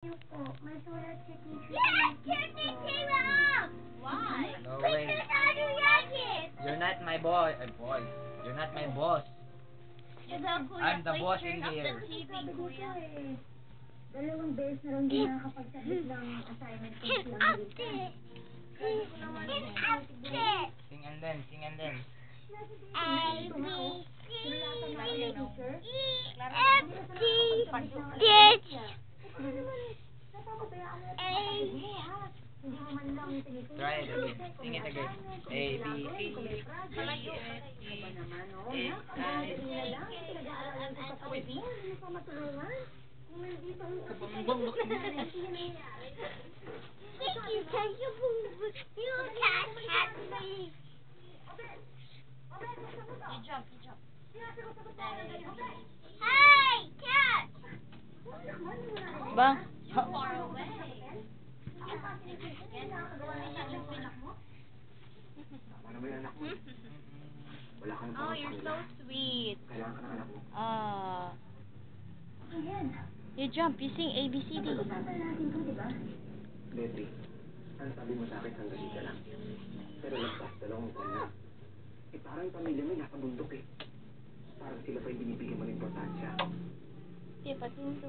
May sulat si teacher. Yes! Turn the TV off! Why? No But way. you're not a racket! You're not my boy. Boy. You're not my boss. You tell Kuya, I'm the please boss turn in off here. the TV, Sabi dito Kuya. eh. Dalawang beses na lang din nakakapag-submit ng assignment ko It's silang up militan. there! It's up there! Sing and then, sing and then. A, B, Sinulatan ako C, ng teacher. E, Hindi F, na G, nakakapag-submit ng H, assignment. Ano naman, napapabayaan mo yung kapatid mo, ha? Hindi mo man lang tinitingnan. Try it again. Kung Sing may it again. assignment, kung A, may B, kailangan, C, kung may project. D, Ano ba naman, oh? Napakadali na lang. Pinag-aaralan ko kapatid mo. Hindi mo pa matulungan. Kung nandito ang Kabang-bang. hindi nangyayari. Sticky, take your boo. You can't catch me. You jump, you jump. Hey, catch! Bang. You're far away. Oh, you're so sweet. You jump, you sing A, B, C, D. Betty, ang sabi mo sa akin sandali ka lang. Pero lagpas dalawang buwan na. Parang yung pamilya mo nakabundok eh. Parang sila pa yung binibigyan mo ng importansya. Okay, patinto.